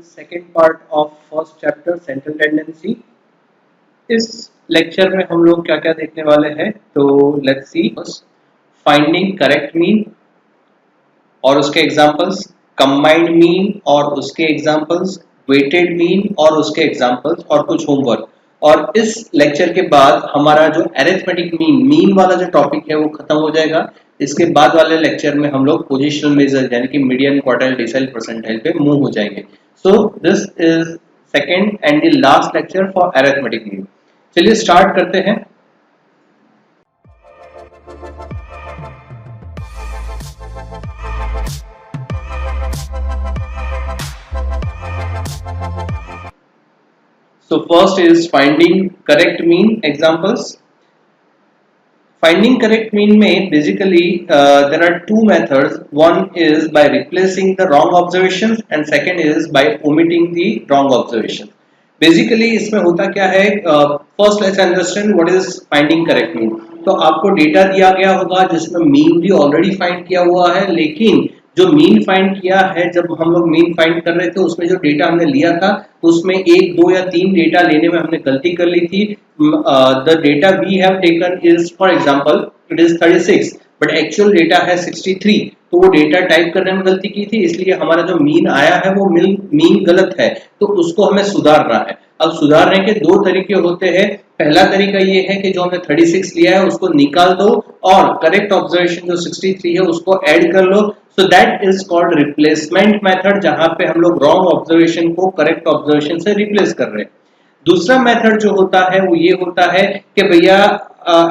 second part of first chapter central tendency. इस lecture में हम लोग क्या क्या देखने वाले हैं, तो let's see finding correct mean और उसके एग्जांपल्स, कंबाइंड मीन और उसके एग्जांपल्स, वेटेड मीन और उसके एग्जांपल्स और कुछ होमवर्क। और इस लेक्चर के बाद हमारा जो अरिथमेटिक मीन वाला जो टॉपिक है वो खत्म हो जाएगा। इसके बाद वाले लेक्चर में हम लोग पोजिशनल मेजर यानी कि मीडियन, क्वार्टाइल, डिसाइल, परसेंटाइल पे मूव हो जाएंगे। So this is second and the last lecture for arithmetic mean. चलिए स्टार्ट करते हैं। So first is finding correct mean examples. Finding correct mean में basically there are two methods. One is by replacing the wrong observations and second is by omitting the wrong observations. Basically इसमें होता क्या है, first let's understand what is finding correct mean. तो आपको data दिया गया होगा जिसमें मीन भी ऑलरेडी फाइंड किया हुआ है, लेकिन जो मीन फाइंड किया है, जब हम लोग मीन फाइंड कर रहे थे उसमें जो डेटा हमने लिया था उसमें एक, दो या तीन डेटा लेने में हमने गलती कर ली थी। The data we have taken is for example it is 36 but actual data है 63, तो वो डेटा टाइप करने में गलती की थी, इसलिए हमारा जो मीन आया है वो मीन गलत है, तो उसको हमें सुधारना है। अब सुधारने के दो तरीके होते हैं। पहला तरीका ये है कि जो हमने 36 लिया है उसको निकाल दो और करेक्ट ऑब्जर्वेशन जो 63 है उसको ऐड कर लो। So that is called replacement method, जहां पे हम लोग रॉन्ग ऑब्जर्वेशन को करेक्ट ऑब्जर्वेशन से रिप्लेस कर रहे हैं। दूसरा मेथड जो होता है वो ये होता है कि भैया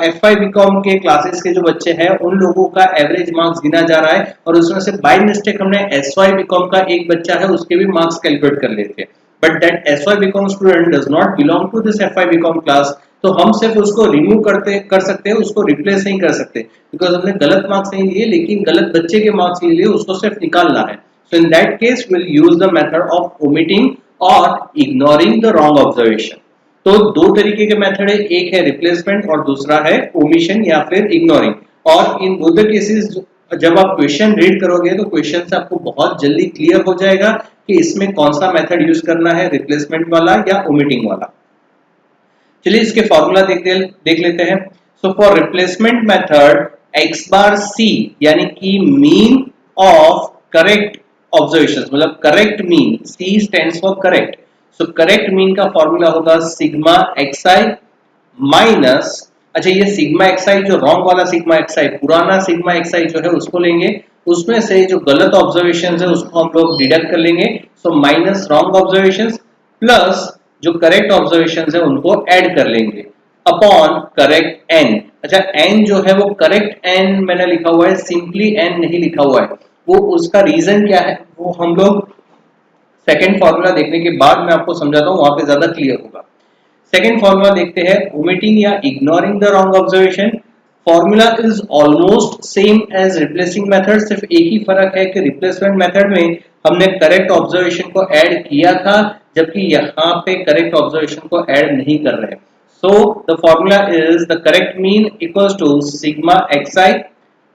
FY बीकॉम के क्लासेस के जो बच्चे हैं उन लोगों का एवरेज मार्क्स गिना जा रहा है और उसमें से बाय मिस्टेक हमने SY बीकॉम का एक बच्चा है उसके भी मार्क्स कैलकुलेट कर लेते हैं, but that SY BCom student does not belong to this FY BCom class, तो हम सिर्फ उसको रिमूव कर सकते हैं, उसको रिप्लेस नहीं कर सकते, बिकॉज हमने गलत मार्क्स नहीं लिए लेकिन गलत बच्चे के मार्क्स ले लिए, उसको सिर्फ निकालना है। So in that case will use the method of omitting और इग्नोरिंग द रॉन्ग ऑब्जर्वेशन। तो दो तरीके के मेथड है, एक है रिप्लेसमेंट और दूसरा है ओमिशन या फिर इग्नोरिंग। और इन बोथ केसेस जब आप क्वेश्चन रीड करोगे तो क्वेश्चन से आपको बहुत जल्दी क्लियर हो जाएगा कि इसमें कौन सा मेथड यूज करना है, रिप्लेसमेंट वाला या ओमिटिंग वाला। चलिए इसके फॉर्मूला देख लेते हैं। So for replacement method x bar c यानी कि मीन ऑफ करेक्ट ऑब्जर्वेशंस, मतलब correct mean, c stands for correct. So correct mean का फॉर्मूला होगा सिग्मा xi माइनस, अच्छा ये सिग्मा xi जो रॉन्ग वाला सिग्मा xi, पुराना सिग्मा xi जो है उसको लेंगे, उसमें से जो गलत ऑब्जर्वेशंस है उसको हम लोग डिडक्ट कर लेंगे। So minus wrong observations plus जो करेक्ट ऑब्जर्वेशंस है उनको ऐड कर लेंगे अपॉन करेक्ट n। अच्छा n जो है वो करेक्ट n मैंने लिखा हुआ है, सिंपली n नहीं लिखा हुआ है, वो उसका रीजन क्या है वो हम लोग सेकेंड फॉर्मूला देखने के बाद मैं आपको समझाता हूँ, वहां पे ज्यादा क्लियर होगा। सेकेंड फॉर्मूला देखते हैं, ओमिटिंग या ignoring the wrong observation. Formula is almost same as replacing method, सिर्फ एक ही फर्क है कि रिप्लेसमेंट मेथड में हमने करेक्ट ऑब्जर्वेशन को ऐड किया था, जबकि यहाँ पे करेक्ट ऑब्जर्वेशन को ऐड नहीं कर रहे। So the formula is the correct mean equals to sigma xi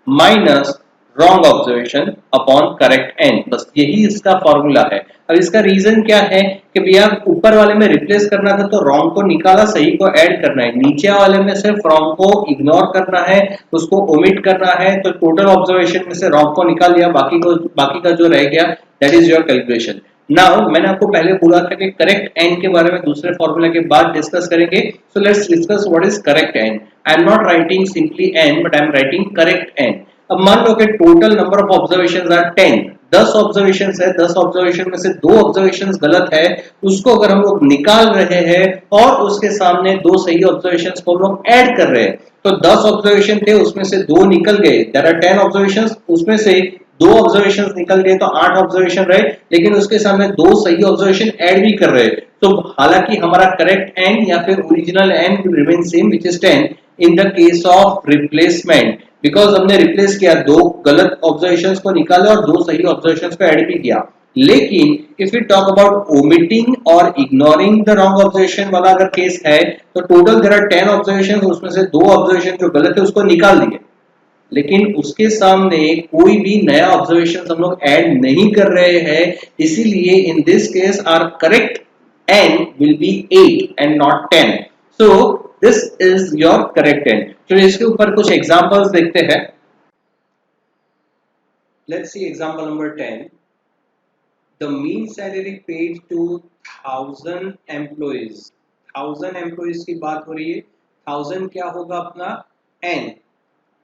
minus wrong observation upon correct n, बस यही इसका फॉर्मूला है। अब इसका रीजन क्या है कि भैया ऊपर वाले में रिप्लेस करना था तो रॉन्ग को निकाला, सही को ऐड करना है, नीचे वाले में सिर्फ रॉन्ग को इग्नोर करना है, उसको ओमिट करना है, तो टोटल ऑब्जर्वेशन में से रॉन्ग को निकाल लिया, बाकी का जो रह गया that is your calculation. Now मैंने आपको पहले बोला था कि करेक्ट n के बारे में दूसरे फॉर्मूला के बाद डिस्कस करेंगे। So let's discuss what is correct n। I am not writing simply n but I am writing correct n। अब मान लो कि total number of observations are 10, 10 observations है, 10 ऑब्जर्वेशन में से दो ऑब्जर्वेशंस गलत है, उसको अगर हम लोग निकाल रहे हैं और उसके सामने दो सही ऑब्जर्वेशंस को हम लोग ऐड कर रहे हैं, तो 10 ऑब्जर्वेशन थे उसमें से दो निकल गए, देयर आर 10 ऑब्जर्वेशंस, उसमें से दो ऑब्जर्वेशंस निकल गए तो 8 ऑब्जर्वेशन रहे, लेकिन उसके सामने दो सही ऑब्जर्वेशन ऐड भी कर रहे हैं, तो हालांकि हमारा करेक्ट n या फिर original n will remain same which is 10 in the case of replacement, because हमने रिप्लेस किया, दो गलत ऑब्जर्वेशंस को निकाला और दो सही ऑब्जर्वेशंस को ऐड भी किया। लेकिन if we talk about omitting और इग्नोरिंग द रॉन्ग ऑब्जर्वेशन वाला अगर केस है तो टोटल देयर आर 10 ऑब्जर्वेशंस, उसमें से दो ऑब्जर्वेशन जो गलत है उसको निकाल दिए, लेकिन उसके सामने कोई भी नया ऑब्जर्वेशन हम लोग ऐड नहीं कर रहे हैं, इसीलिए in this case our correct n will be 8 and not 10. So this is your correct n. चलिए इसके ऊपर कुछ एग्जांपल्स देखते हैं. Let's see example number 10. The mean salary paid to 1000 employees. 1000 employees की बात हो रही है. 1000 क्या होगा अपना n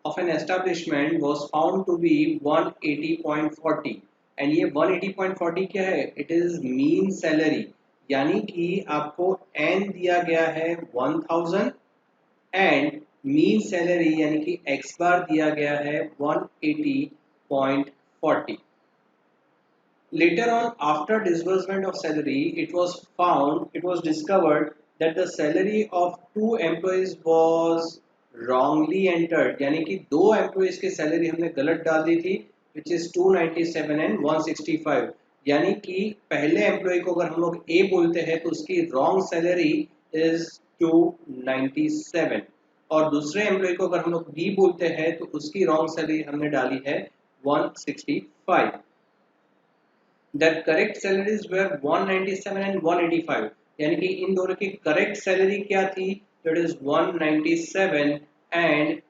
of an establishment was found to be 180.40. and ये 180.40 क्या है? It is mean salary. यानी कि आपको n दिया गया है 1000 and mean salary यानी कि x बार दिया गया है 180.40. Later on, after disbursement of salary, it was discovered that the salary of two employees was wrongly entered. यानी कि दो employees की salary हमने गलत डाल दी थी, which is 297 and 165. यानी कि पहले employee को अगर हम लोग A बोलते हैं तो उसकी wrong salary is 297 और दूसरे employee को अगर हम लोग B बोलते हैं तो उसकी wrong salary हमने डाली है 165. That correct salaries were 197 and 185. यानी कि इन दोनों की करेक्ट सैलरी क्या थी? That is 197 and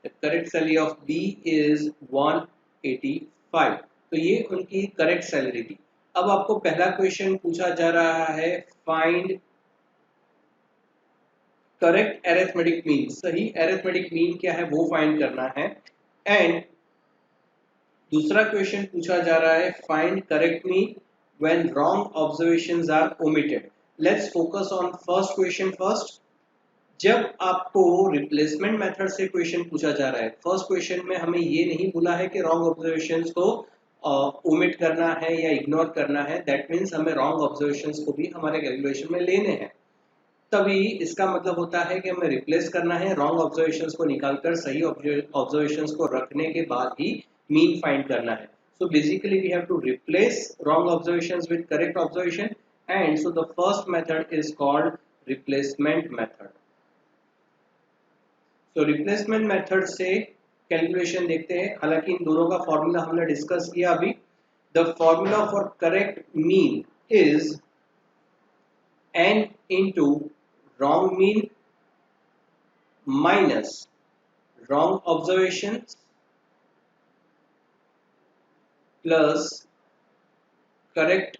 the correct salary of B is 185. तो ये उनकी करेक्ट सैलरी थी. अब आपको पहला क्वेश्चन पूछा जा रहा है, फाइंड करेक्ट अरिथमेटिक मीन. सही अरिथमेटिक मीन क्या है वो फाइंड करना है. एंड दूसरा क्वेश्चन पूछा जा रहा है, find correct mean when wrong observations are omitted. Let's focus on first question first. जब आपको रिप्लेसमेंट मेथड से क्वेश्चन पूछा जा रहा है, फर्स्ट क्वेश्चन में हमें ये नहीं बोला है कि रॉन्ग ऑब्जर्वेशंस को ओमिट करना है या इग्नोर करना है. दैट मीन्स हमें रॉन्ग ऑब्जर्वेशंस को भी हमारे कैलकुलेशन में लेने हैं. तभी इसका मतलब होता है कि हमें रिप्लेस करना है, रॉन्ग ऑब्जर्वेशंस को निकालकर सही ऑब्जर्वेशंस को रखने के बाद ही मीन फाइंड करना है. So basically we have to replace wrong observations with correct observation, and so the first method is called replacement method. So replacement method से कैलकुलेशन देखते हैं. हालांकि इन दोनों का फॉर्मूला हमने डिस्कस किया अभी. The formula for correct mean is n into wrong mean minus wrong observations plus correct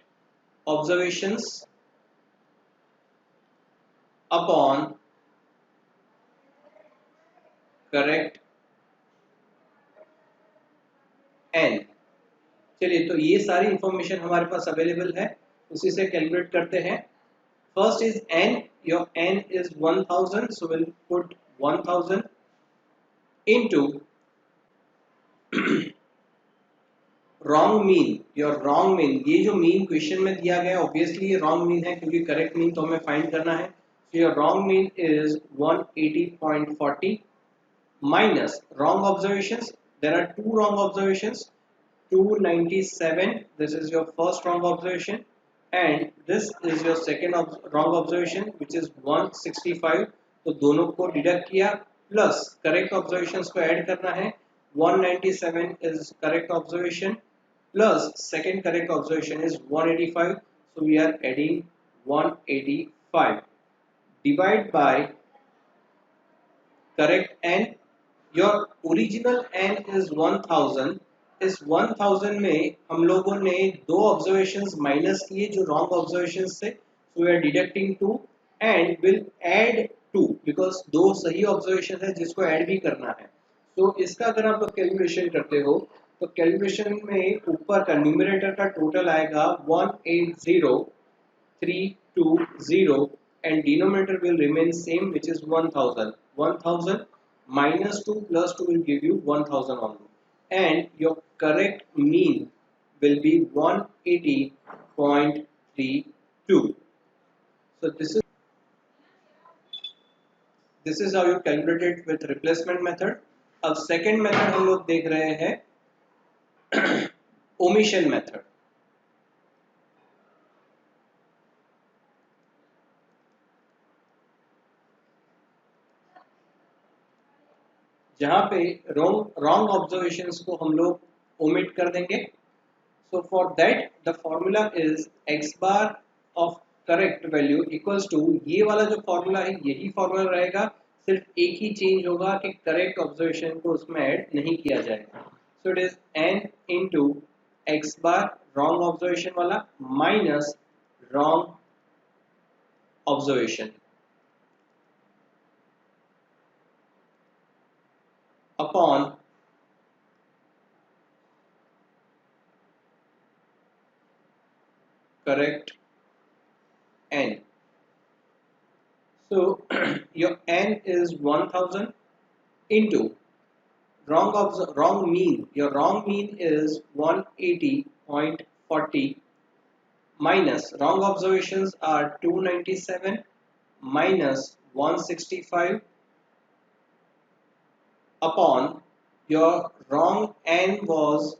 observations upon correct n. चलिए तो ये सारी इंफॉर्मेशन हमारे पास अवेलेबल है, उसी से कैलकुलेट करते हैं. First is n. Your n is 1000, so will put 1000 into wrong mean. Your wrong mean, ये जो मीन क्वेश्चन में दिया गया ऑब्वियसली ये रॉन्ग मीन है क्योंकि करेक्ट मीन तो हमें फाइंड करना है. So your wrong mean is 180.40 minus wrong observations. There are two wrong observations, 297. This is your first wrong observation and this is your second wrong observation which is 165. तो दोनों को deduct किया plus correct observations को add करना है. 197 is correct observation plus second correct observation is 185. So we are adding 185. Divide by correct n. Your original n is 1000. इस 1000 में हम लोगों ने दो ऑब्जर्वेशंस माइनस किए जो रॉन्ग ऑब्जर्वेशंस थे. So we are deducting 2 and will add 2 because दो सही ऑब्जर्वेशन है जिसको ऐड भी करना है. तो इसका अगर आप लोग कैलकुलेशन करते हो तो कैलकुलेशन में ऊपर का न्यूमरेटर का टोटल आएगा 180,320 and denominator will remain same which is 1000. 1000 minus 2 plus 2 will give you 1000 only and your correct mean will be 180.32. So this is how you calculate it with replacement method. अब second method हम लोग देख रहे हैं omission method. जहाँ पे wrong observations को हम लोग ओमिट कर देंगे. So for that the formula is x bar of correct value equals to, ये वाला जो फॉर्मूला है यही फॉर्मूला रहेगा, सिर्फ एक ही चेंज होगा कि करेक्ट ऑब्जर्वेशन को उसमें ऐड नहीं किया जाएगा. So it is n into x bar wrong observation वाला minus wrong observation upon correct n. So your n is 1000 into wrong mean. Your wrong mean is 180.40 minus wrong observations are 297 minus 165 upon your wrong n was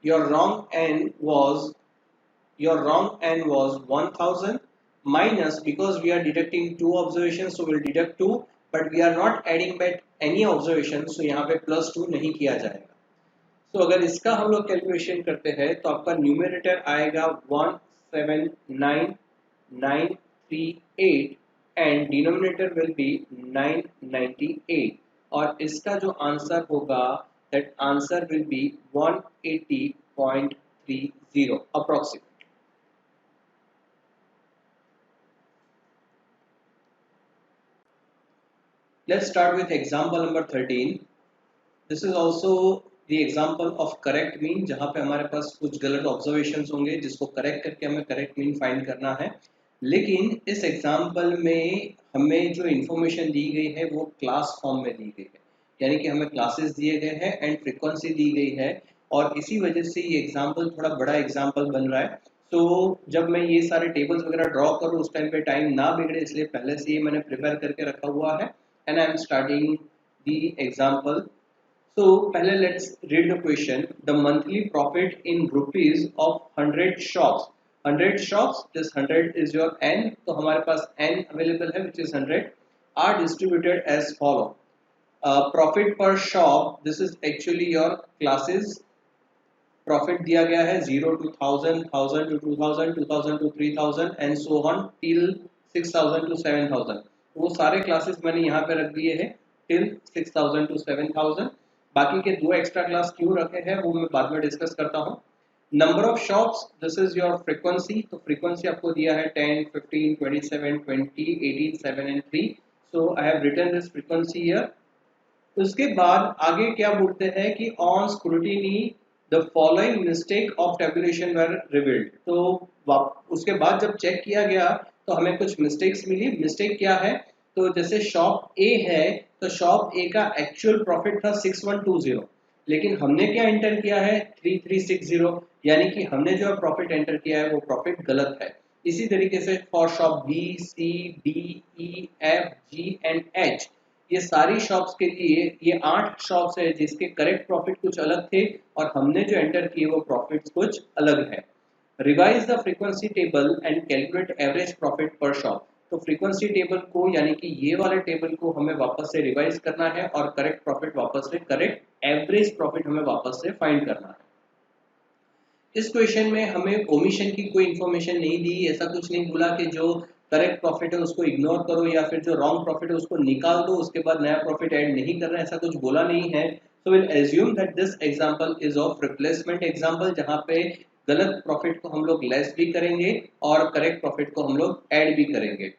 your wrong n was 1000 minus, because we are deducting two observations so we'll deduct 2, but we are not adding back any observation, so यहाँ पे +2 नहीं किया जाएगा. तो अगर इसका हम लोग कैलकुलेशन करते हैं तो आपका न्यूमरेटर आएगा 179,938 एंड डिनोमिनेटर विल बी 998, और इसका जो आंसर होगा that answer will be 180.30 approximate. Let's start with example number 13. This is also the example of correct mean, जहाँ पे हमारे पास कुछ गलत observations होंगे जिसको correct करके हमें correct mean find करना है. लेकिन इस example में हमें जो information दी गई है वो class form में दी गई है, यानी कि हमें classes दिए गए हैं and frequency दी गई है, और इसी वजह से ये example थोड़ा बड़ा example बन रहा है. तो जब मैं ये सारे tables वगैरह draw करूँ उस टाइम पे टाइम ना बिगड़े, इसलिए पहले से ये मैंने प्रिपेयर करके रखा हुआ है. And I am starting the example. So पहले let's read the question. The monthly profit in rupees of 100 shops. 100 shops, this 100 is your n, तो हमारे पास n available है which is 100, are distributed as follow. Profit per shop, this is actually your classes. Profit दिया गया है 0 to 1000, 1000 to 2000, 2000 to 3000 and so on till 6000 to 7000. वो सारे classes मैंने यहाँ पे रख दिए हैं टिल 6000 टू 7000. बाकी के दो एक्स्ट्रा क्लास क्यों रखे हैं वो मैं बाद में डिस्कस करता हूँ. Number of shops, this is your frequency, तो फ्रीक्वेंसी आपको दिया है 10, 15, 27, 20, 18, 7 and 3. So I have written this frequency here. उसके बाद आगे क्या बोलते हैं कि on scrutiny the following mistake of tabulation were revealed. तो उसके बाद जब चेक किया गया तो हमें कुछ मिस्टेक्स मिली. मिस्टेक क्या है, तो जैसे शॉप ए है तो शॉप ए का एक्चुअल प्रॉफिट था 6120, लेकिन हमने क्या एंटर किया है 3360, यानी कि हमने जो प्रॉफिट एंटर किया है वो प्रॉफिट गलत है. इसी तरीके से for shop B, C, D, E, F, G and H, ये सारी शॉप्स के लिए ये 8 शॉप्स है जिसके करेक्ट प्रॉफिट कुछ अलग थे और हमने जो एंटर किए वो प्रॉफिट्स कुछ अलग है. Revise the frequency table and calculate average profit पर शॉप. तो फ्रीक्वेंसी टेबल को यानी कि ये वाले टेबल को हमें वापस से रिवाइज करना है और करेक्ट प्रॉफिट वापस से, करेक्ट एवरेज प्रॉफिट हमें वापस से फाइंड करना है. इस क्वेश्चन में हमें ओमिशन की कोई इंफॉर्मेशन नहीं दी, ऐसा कुछ नहीं बोला कि जो करेक्ट प्रॉफिट है उसको इग्नोर करो या फिर जो रॉन्ग प्रॉफिट है उसको निकाल दो, उसके बाद नया प्रॉफिट ऐड नहीं करना, ऐसा कुछ बोला नहीं है. So will assume that this example is of replacement example, जहां पे गलत प्रॉफिट को हम लोग लेस भी करेंगे और करेक्ट प्रॉफिट को हम लोग ऐड भी करेंगे.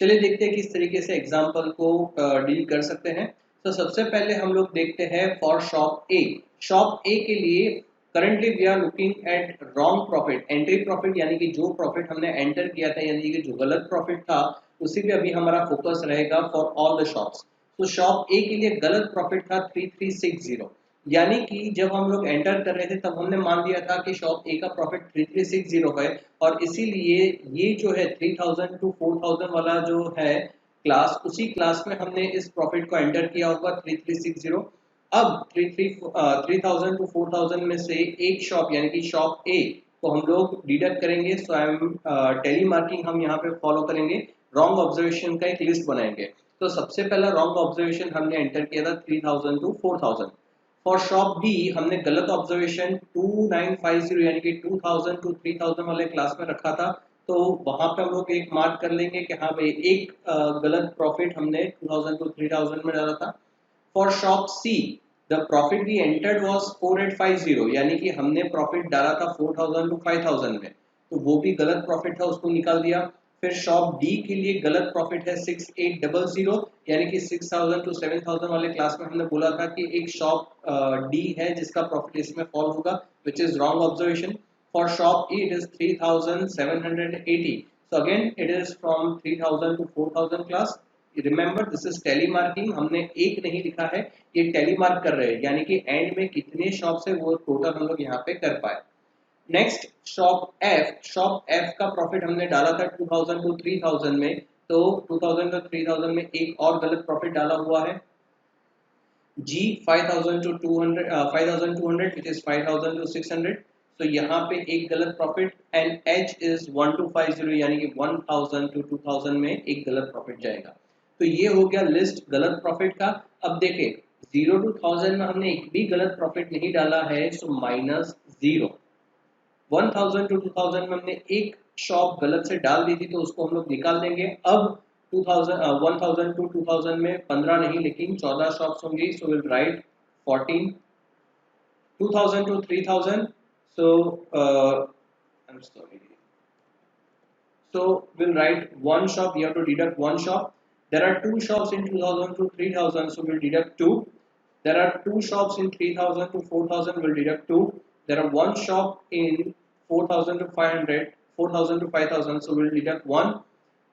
चलिए देखते हैं किस तरीके से एग्जांपल को डील कर सकते हैं. तो सबसे पहले हम लोग देखते हैं for shop A. Shop A के लिए currently we are looking at wrong profit, entry profit, यानी कि जो प्रॉफिट हमने एंटर किया था यानी कि जो गलत प्रॉफिट था उसी पे अभी हमारा फोकस रहेगा फॉर ऑल द शॉप्स. तो शॉप ए के लिए गलत प्रॉफिट था 3360, यानी कि जब हम लोग एंटर कर रहे थे तब हमने मान लिया था कि शॉप ए का प्रॉफिट 3360 है, और इसीलिए ये जो है 3000 टू 4000 वाला जो है क्लास, उसी क्लास में हमने इस प्रॉफिट को एंटर किया होगा 3360. अब 3000 टू 4000 में से एक शॉप यानी कि शॉप ए को हम लोग डिडक्ट करेंगे. सो आई एम टेली मार्किंग हम यहाँ पे फॉलो करेंगे. रॉन्ग ऑब्जर्वेशन का एक लिस्ट बनाएंगे। तो सबसे पहला रॉन्ग ऑब्जर्वेशन हमने एंटर किया था 3000 टू 4000। फॉर शॉप बी हमने गलत ऑब्जर्वेशन 2950 यानी कि 2000 टू 3000 वाले क्लास में रखा था। तो वहां पे हम लोग एक मार्क कर लेंगे कि हाँ भाई एक गलत प्रॉफिट हमने 2000 टू 3000 में डाला था। For shop C the profit we entered was 4850 यानी कि हमने प्रॉफिट डाला था 4000 टू 5000 में, तो वो भी गलत प्रॉफिट था, उसको निकाल दिया। फिर शॉप डी के लिए गलत प्रॉफिट है 6800 यानी कि 6000 टू 7000 वाले क्लास में हमने बोला था कि एक शॉप डी है जिसका प्रॉफिट इसमें फॉल होगा, which is wrong observation. For shop E it is 3780, so again it is from 3000 to 4000 class। Remember this is tally marking, हमने एक नहीं लिखा है, ये टेली मार्क कर रहे हैं यानी कि एंड में कितने शॉप है वो टोटल हम लोग यहाँ पे कर पाए। नेक्स्ट शॉप एफ का प्रॉफिट हमने डाला था 2000 टू 3000 में, तो 2000 टू 3000 में एक और गलत प्रॉफिट डाला हुआ है। जी 5000 टू 200 5200 which is 5000 to 600, तो यहाँ पे एक गलत प्रॉफिट। एंड एच इज 1250 यानी कि 1000 टू 2000 में एक गलत प्रॉफिट जाएगा। तो ये हो गया लिस्ट गलत प्रॉफिट का। अब देखें 0 टू 1000 में हमने एक भी गलत प्रॉफिट नहीं डाला है, सो -0। 1000 टू 2000 में हमने एक शॉप गलत से डाल दी थी तो उसको हम लोग निकाल देंगे। अब 1000 टू 2000 में 15 नहीं लेकिन 14 शॉप्स होंगी, so will write 14। 2000 to 3000, so I'm sorry, so we'll write one shop, we have to deduct one shop. There are two shops in 2000 to 3000, so we'll deduct two. There are two shops in 3000 to 4000, we'll deduct two. There are one shop in 4000 to 500, 4000 to 5000, so we'll deduct one.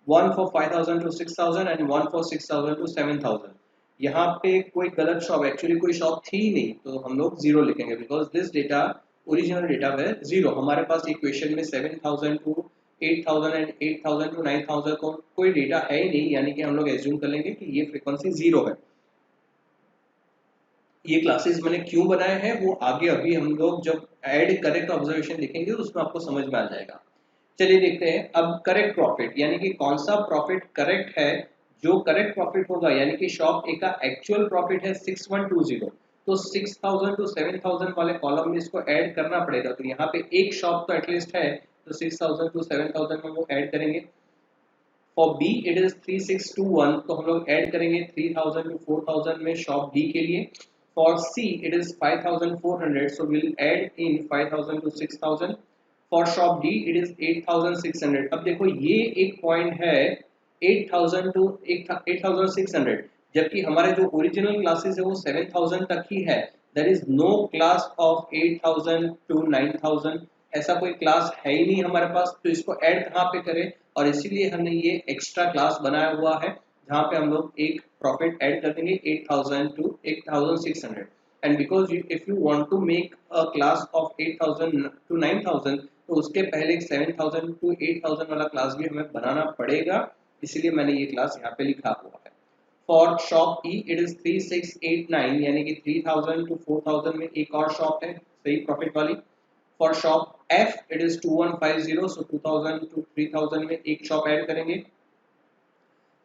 One for 5000 to 6000 and one for 6000 to 7000। यहाँ पे कोई गलत shop, actually कोई shop थी ही नहीं, तो हम लोग जीरो लिखेंगे because this data original data है जीरो। हमारे पास इक्वेशन में 7000 टू 8000 एंड 8000 टू 9000 को कोई डेटा है ही नहीं, यानी कि हम लोग एज्यूम कर लेंगे कि ये फ्रीक्वेंसी जीरो है। ये क्लासेस मैंने क्यों बनाए हैं वो आगे अभी हम लोग जब ऐड करेक्ट ऑब्जर्वेशन लिखेंगे तो उसमें आपको समझ में आ जाएगा। चलिए देखते हैं अब करेक्ट प्रॉफिट यानी कि कौन सा प्रॉफिट करेक्ट है। जो करेक्ट प्रॉफिट होगा यानी कि शॉप ए का एक्चुअल प्रॉफिट है 6120, तो 6000 टू 7000 वाले कॉलम में इसको ऐड करना पड़ेगा। तो यहाँ पे एक शॉप तो एटलीस्ट है, तो 6000 टू 7000 में वो ऐड करेंगे। फॉर बी इट इज 3621, तो हम लोग ऐड करेंगे 3000 टू 4000 में शॉप डी के लिए। For see it is 5400, so we'll add in 5000 to 6000। For shop D it is 8600। अब देखो ये एक पॉइंट है 8000 टू 8600, जबकि हमारे जो ओरिजिनल क्लासेस है वो 7000 तक ही है। There is no class of 8000 to 9000, ऐसा कोई क्लास है ही नहीं हमारे पास, तो इसको ऐड कहाँ पे करें। और इसीलिए हमने ये एक्स्ट्रा क्लास बनाया हुआ है जहाँ पे हम लोग एक प्रॉफिट ऐड कर देंगे 8000 to 8600। And because if you want to make a class of 8000 to 9000, तो उसके पहले 7000 टू 8000 वाला क्लास भी हमें बनाना पड़ेगा, इसीलिए मैंने ये क्लास यहाँ पे लिखा हुआ है। For shop E it is 3689 यानी कि 3000 टू 4000 में एक और शॉप है सही प्रॉफिट वाली। For shop F it is 2150, so 2000 to 3000 में एक शॉप ऐड करेंगे।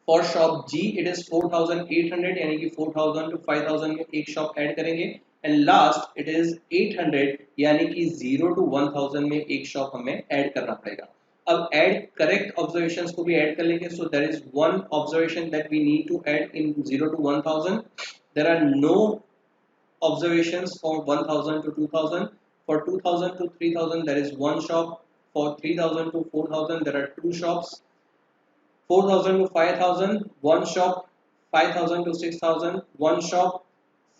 For shop G it is 4800 यानी कि 4000 टू 5000 में एक शॉप ऐड करेंगे। एंड लास्ट इट इज 800 यानी कि 0 टू 1000 में एक शॉप हमें ऐड करना पड़ेगा। अब ऐड करेक्ट ऑब्जर्वेशंस को भी ऐड कर लेंगे। So there is one observation that we need to add in 0 to 1000। There are no observations for 1000 to 2000। For 2000 to 3000 there is one shop। For 3000 to 4000 there are two shops। 4000 to 5000 one shop। 5000 to 6000 one shop।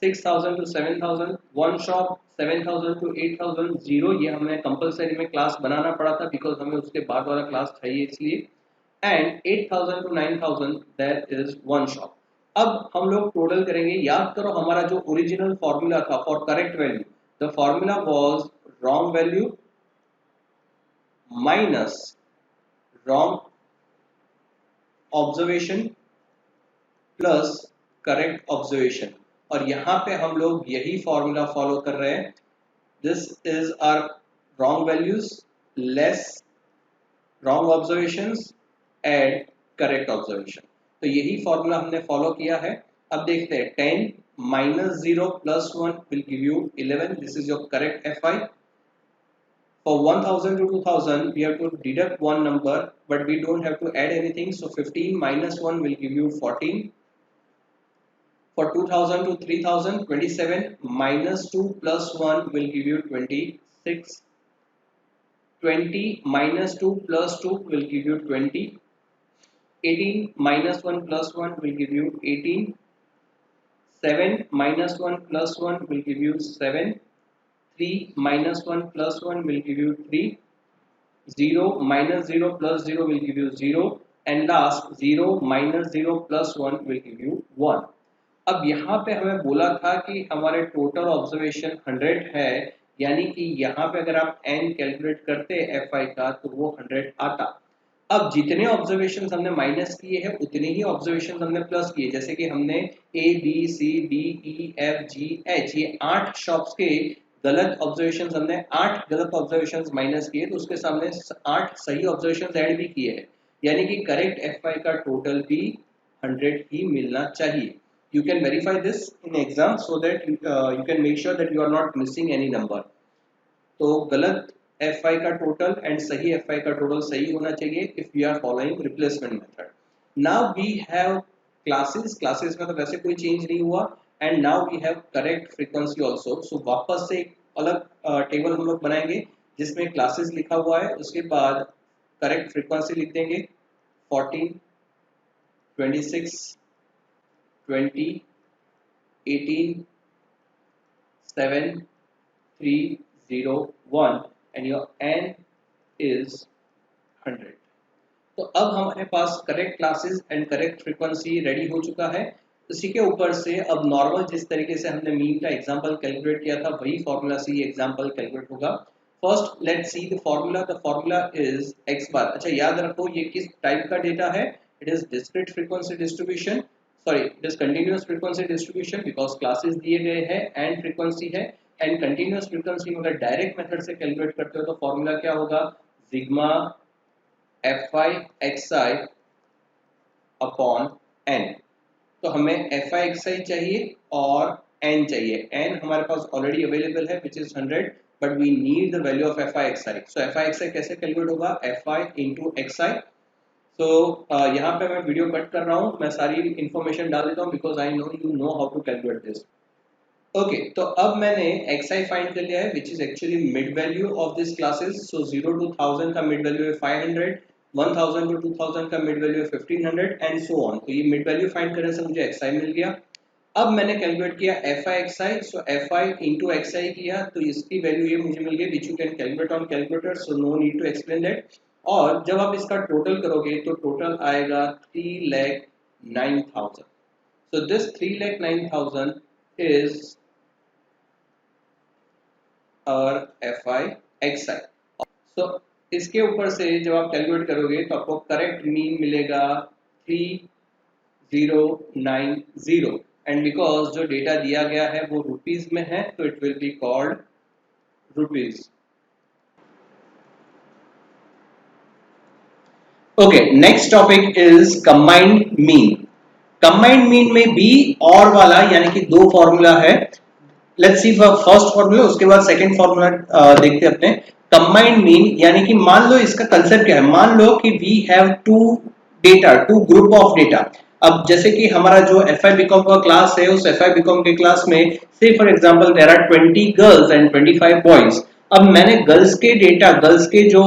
6000 to 7000 one shop। 7000 to 8000 zero, ये हमें compulsory में class बनाना पड़ा था because हमें उसके बाद वाला class चाहिए इसलिए। And 8000 to 9000 there is one shop। अब हम लोग टोटल करेंगे। याद करो हमारा जो ओरिजिनल फॉर्मूला था for correct value, the formula was wrong value minus wrong observation plus correct observation, और यहाँ पे हम लोग यही फॉर्मूला फॉलो कर रहे हैं। This is our wrong values less wrong observations add correct observation. तो यही फॉर्मूला हमने फॉलो किया है। अब देखते हैं 10 minus 0 plus 1 will give you 11. This is your correct FI. For 1000 to 2000 we have to deduct one number, but we don't have to add anything, so 15 minus 1 will give you 14. For 2000 to 3000, 27 minus 2 plus 1 will give you 26. 20 minus 2 plus 2 will give you 20. 18 minus 1 plus 1 will give you 18. 7 minus 1 plus 1 will give you 7. 3 minus 1 plus 1 will give you 3. 0 minus 0 plus 0 will give you 0. And last 0 minus 0 plus 1 will give you 1. अब यहाँ पे हमें बोला था कि हमारे total observation 100 है, यानी कि यहाँ पे अगर आप n कैलकुलेट करते fi का तो वो 100 आता। अब जितने ऑब्जर्वेशन हमने माइनस किए हैं उतने ही ऑब्जर्वेशन हमने प्लस किए। जैसे कि हमने A B C D E F G H ये 8 शॉप्स के गलत ऑब्जर्वेशन हमने 8 गलत ऑब्जर्वेशन माइनस किए, तो उसके सामने 8 सही ऑब्जर्वेशन ऐड भी किए हैं, यानी कि करेक्ट FI का टोटल भी 100 ही मिलना चाहिए। You can verify this in exam so that you can make sure that you are not missing any number. तो गलत FI का टोटल एंड सही FI का टोटल सही होना चाहिए if we are following replacement method. Now we have classes में तो वैसे कोई चेंज नहीं हुआ, and now we have correct frequency also. सो वापस से एक अलग टेबल हम लोग बनाएंगे जिसमें क्लासेस लिखा हुआ है, उसके बाद करेक्ट फ्रीक्वेंसी लिख देंगे 14, 26, 20, 18, 7, 3, 0, 1 and your n is 100। तो अब हमारे पास correct classes and correct frequency ready हो चुका है। उसी के ऊपर से अब नॉर्मल जिस तरीके से हमने मीन का एग्जांपल कैलकुलेट किया था वही फॉर्मूला से ये एग्जांपल कैलकुलेट होगा। First let's see the formula is x बार। अच्छा याद रखो ये किस टाइप का डेटा है, it is discrete frequency distribution, sorry it is continuous frequency distribution because classes दिए गए हैं एंड फ्रीक्वेंसी है, एंड कंटीन्यूअस फ्रीक्वेंसी अगर डायरेक्ट मेथड से कैलकुलेट करते हो तो फॉर्मूला क्या होगा, sigma fi xi upon n। तो हमें fi xi चाहिए और n चाहिए, n हमारे पास ऑलरेडी अवेलेबल है which is 100, but we need the value of fi xi। So fi xi कैसे कैलकुलेट होगा, fi इंटू xi। सो यहाँ पे मैं वीडियो कट कर रहा हूँ, मैं सारी इंफॉर्मेशन डाल देता हूँ because I know you know how to calculate this. Okay तो अब मैंने xi फाइंड कर लिया है which is actually mid value of this classes. So 0 to 1000 का मिड वैल्यू है 500, 1000 to 2000 का मिड वैल्यू है 1500 एंड सो ऑन। तो ये मिड वैल्यू फाइंड करने से मुझे xi मिल गया। अब मैंने कैलकुलेट किया fi xi, so fi into xi किया तो इसकी वैल्यू ये मुझे मिल गई which you can calculate on calculator, so no need to explain that. और जब आप इसका टोटल करोगे तो टोटल आएगा 3,09,000। सो दिस 3,09,000 इज और fi xi। सो इसके ऊपर से जब आप कैलकुलेट करोगे तो आपको करेक्ट मीन मिलेगा 3090, एंड बिकॉज जो डेटा दिया गया है वो रुपीज में है तो it will be called rupees. Okay next topic is combined mean. Combined mean में बी और वाला यानी कि दो फॉर्मूला है। लेट्स सी फर्स्ट फॉर्मूला, उसके बाद सेकंड फॉर्मूला देखते हैं अपने। कंबाइंड मीन यानी कि मान लो इसका कंसेप्ट क्या है, मान लो कि we have two group of data. अब जैसे कि हमारा जो FI BCom का क्लास है उस FI BCom के क्लास में से for example there are 20 girls and 25 boys. अब मैंने गर्ल्स के डेटा, गर्ल्स के जो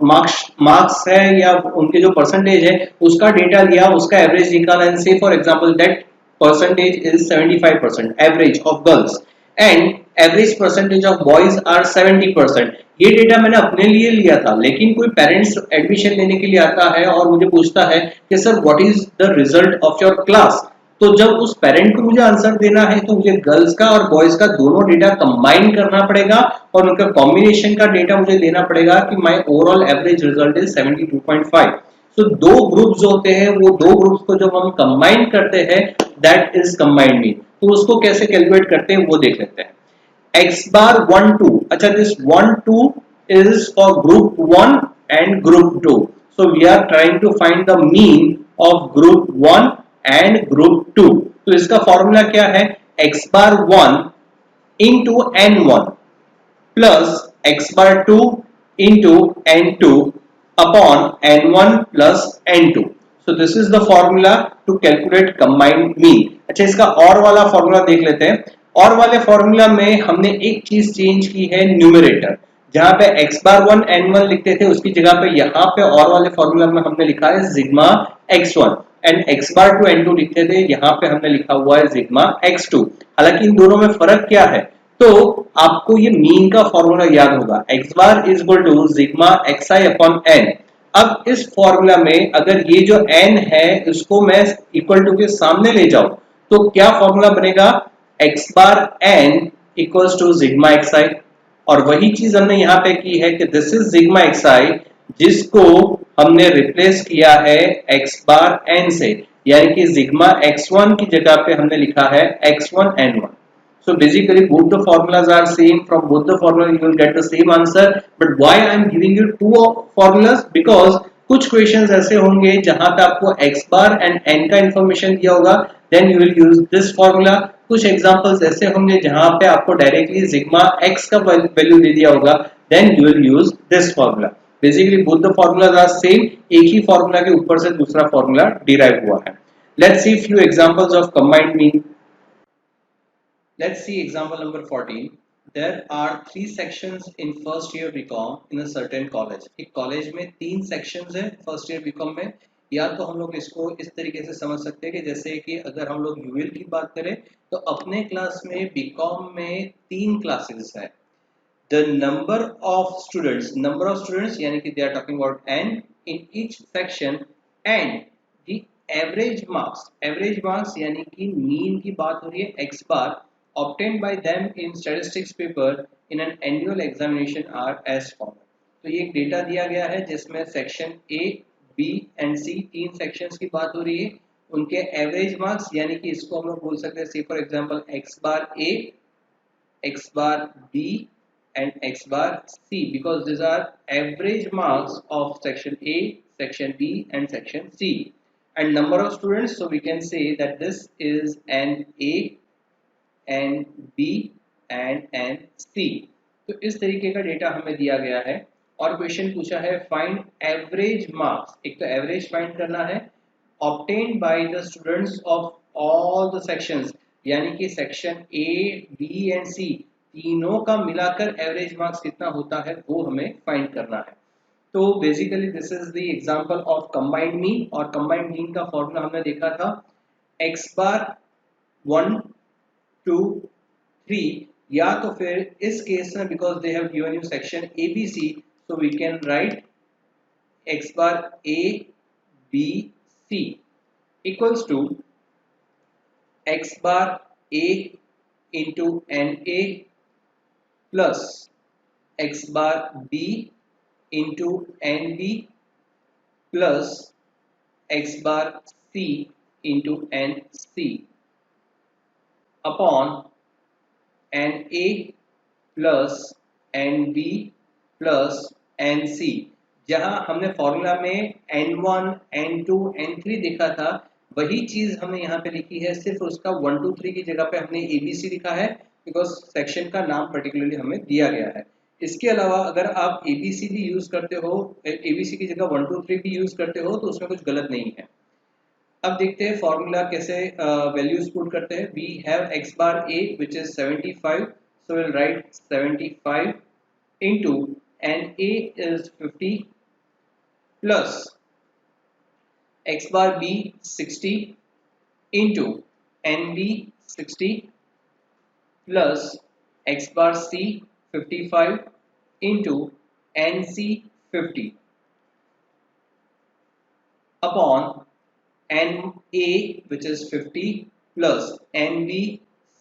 मार्क्स है या उनके जो परसेंटेज है उसका डेटा लिया, उसका एवरेज निकाला एंड से for example that percentage is 75% average of girls and average percentage of boys are 70%। ये डेटा मैंने अपने लिए लिया था, लेकिन कोई पेरेंट्स एडमिशन लेने के लिए आता है और मुझे पूछता है कि sir what is the result of your class. तो जब उस पेरेंट को मुझे आंसर देना है तो मुझे गर्ल्स का और बॉयज का दोनों डेटा कंबाइन करना पड़ेगा और उनका कॉम्बिनेशन का डेटा मुझे लेना पड़ेगा कि my overall average result is 72.5। तो दो ग्रुप्स होते हैं, वो दो ग्रुप्स को जब हम कंबाइन करते हैं दैट इज कंबाइंड मीन। तो उसको कैसे कैलकुलेट करते हैं वो देख लेते हैं। x बार 1 2, अच्छा this 1 2 is for group 1 and group 2। So we are trying to find the mean of group 1 and group 2. तो इसका फॉर्मूला क्या है? x bar 1 into n1 plus x bar 2 into n2 upon n1 plus n2. So this is the formula to calculate combined mean. अच्छा, इसका और वाला formula देख लेते हैं. और वाले फॉर्मूला में हमने एक चीज चेंज की है, न्यूमरेटर. जहां पे x बार 1 n1 लिखते थे उसकी जगह पे यहाँ पे और वाले फॉर्मूला में हमने लिखा है sigma x1 and x bar 2 n2 लिखते थे, यहाँ पे हमने लिखा हुआ है सिग्मा x2. हालांकि इन दोनों में फर्क क्या है? तो आपको ये मीन का फॉर्मूला याद होगा, x bar is equal to sigma xi upon n. अब इस फॉर्मूला में अगर ये जो n है इसको मैं इक्वल टू के सामने ले जाऊं तो क्या फॉर्मूला बनेगा? x bar n equals to sigma xi. और वही चीज हमने यहाँ पे की है कि दिस इज सिग्मा xi जिसको हमने रिप्लेस किया है x बार n से, यानी कि सिग्मा x1 की जगह पे हमने लिखा है x1 n1. So basically both the formulas are same. From both the formula you will get the same answer. But why I am giving you two formulas? Because कुछ questions ऐसे होंगे जहां पे आपको x bar and n का information दिया होगा, then you will use this formula. कुछ examples ऐसे होंगे जहां पे आपको directly sigma x का value दे दिया होगा, then you will use this formula. Basically both the formulas are same. एक ही formula के ऊपर से दूसरा formula derive हुआ है. Let's see few examples of combined mean. Let's see example number 14. There are 3 sections in first year BCom in a certain college. एक college में 3 sections है फर्स्ट ईयर बीकॉम में. या तो हम लोग इसको इस तरीके से समझ सकते हैं कि जैसे कि अगर हम लोग यूएल की बात करें तो अपने क्लास में बीकॉम में 3 क्लासेस है. The number of students यानी कि they are talking about n in each section and the average marks यानी कि मीन की बात हो रही है x bar obtained by them in statistics paper in an annual examination are as follows. तो ये एक डेटा दिया गया है जिसमें section A, B and C 3 sections की बात हो रही है. उनके एवरेज मार्क्स यानी कि इसको हम लोग बोल सकते हैं, see for example x bar A, x bar B and x bar C because these are average marks of section A, section B and section C. And number of students, so we can say that this is an A and B and an C. तो इस तरीके का data हमें दिया गया है और question पूछा है फाइंड एवरेज मार्क्स. एक तो एवरेज फाइंड करना है obtained by the students of all the sections, यानी कि section A, B and C तीनों का मिलाकर एवरेज मार्क्स कितना होता है वो हमें फाइंड करना है. तो basically this is the example of combined mean. और कंबाइंड मीन का फॉर्मूला हमने देखा था x बार 1 2 3, या तो फिर इस केस में because they have given you section A B C so we can write x bar A B C equals to x bar A into NA plus x bar B into NB plus x bar C into NC upon NA plus NB plus NC. जहां हमने formula में N1, N2, N3 देखा था वही चीज हमने यहाँ पे लिखी है, सिर्फ उसका 1 2 3 की जगह पे हमने ABC लिखा है बिकॉज सेक्शन का नाम पर्टिकुलरली हमें दिया गया है. इसके अलावा अगर आप ABC भी यूज करते हो, ABC की जगह 1 2 3 भी यूज करते हो तो उसमें कुछ गलत नहीं है. अब देखते हैं फॉर्मूला कैसे वैल्यूज पुट करते हैं. We have x bar A which is 75, so we'll write 75 into and A is 50 plus x bar B 60 into NB 60 plus x bar C 55 into NC 50 upon NA which is 50 plus NB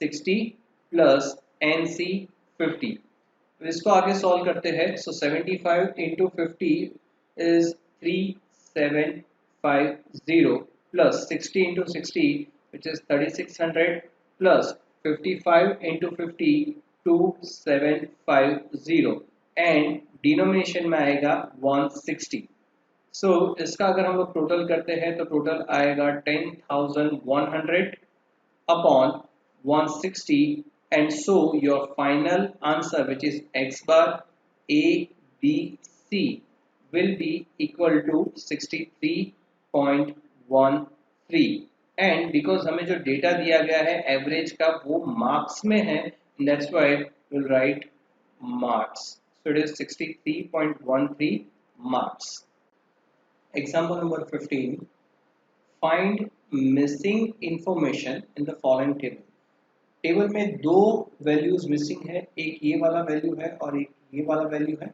60 plus NC 50. तो इसको आगे solve करते हैं. सो 75 into 50 is 3750 plus 60 into 60 which is 3600 plus 55 into 50 2750 and denomination में आएगा 160. सो इसका अगर हम लोग टोटल करते हैं तो टोटल आएगा 10,100 upon 160, and so your final answer, which is x bar a b c, will be equal to 63.13. and because हमें जो डेटा दिया गया है एवरेज का वो मार्क्स में है, that's why we'll write marks. So it is 63.13 marks. Example number 15. Find missing information in the following table. Table में दो वैल्यूज मिसिंग है, एक ये वाला वैल्यू है और एक ये वाला वैल्यू है,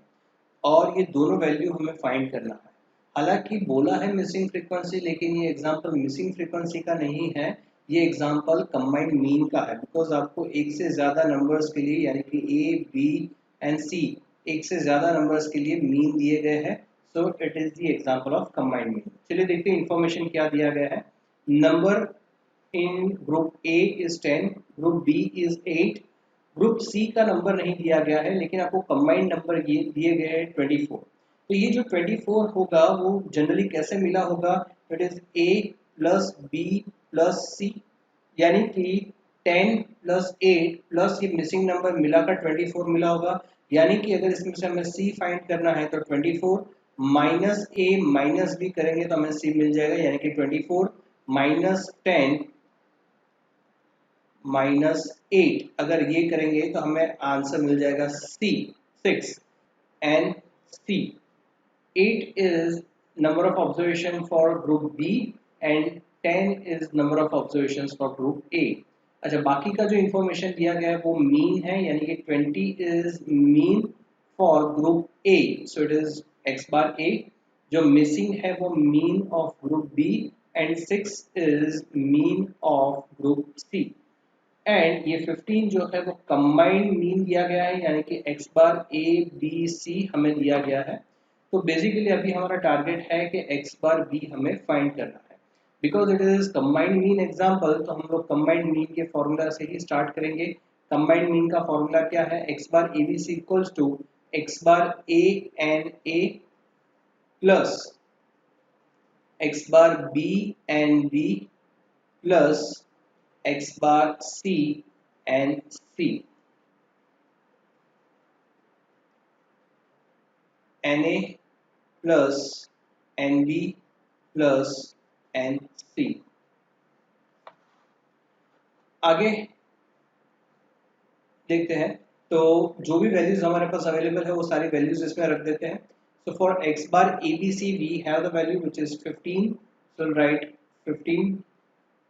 और ये दोनों वैल्यू हमें फाइंड करना है। हालांकि बोला है मिसिंग फ्रीक्वेंसी, लेकिन ये एग्जांपल मिसिंग फ्रीक्वेंसी का नहीं है, ये एग्जांपल कंबाइंड मीन का है। बिकॉज आपको एक से ज्यादा नंबर्स के लिए, यानी कि ए बी एंड सी, एक से ज्यादा नंबर्स के लिए मीन दिए गए हैं। So it is the example of combined mean. चलिए देखते हैं इंफॉर्मेशन क्या दिया गया है। Number in group A is 10, group B is 8, group C का नंबर नहीं दिया गया है, लेकिन आपको कंबाइंड नंबर ये दिए गए हैं 24। तो ये जो 24 होगा वो जनरली कैसे मिला होगा? It is a plus b plus c, यानी कि 10 प्लस 8 प्लस ये मिसिंग नंबर मिलाकर 24 मिला होगा। यानी कि अगर इसमें से हमें सी फाइंड करना है तो 24 माइनस ए माइनस बी करेंगे तो हमें सी मिल जाएगा, यानी कि 24 माइनस 10 माइनस 8, अगर ये करेंगे तो हमें आंसर मिल जाएगा सी 6 and C 8 is number of observation for group B and 10 is number of observations for group A। अच्छा, बाकी का जो इंफॉर्मेशन दिया गया है वो मीन है, यानी कि 20 is mean for group A, so it is x bar A। जो मिसिंग है वो mean of group B and 6 is mean of group C। And ये 15 जो है वो कंबाइंड मीन दिया गया है, यानी कि x bar a b c हमें दिया गया है। तो बेसिकली अभी हमारा टारगेट है कि x बार b हमें फाइंड करना है। Because it is combined mean example, तो हम लोग कंबाइंड मीन के फॉर्मूला से ही स्टार्ट करेंगे। कंबाइंड मीन का फॉर्मूला क्या है? x bar a b c equals to x bar a and a plus x bar b and b plus x bar c and c, na plus nb plus nc। आगे देखते हैं, तो जो भी values हमारे पास अवेलेबल है वो सारी वैल्यूज इसमें रख देते हैं। So for x bar abc we have the value which is 15, so write 15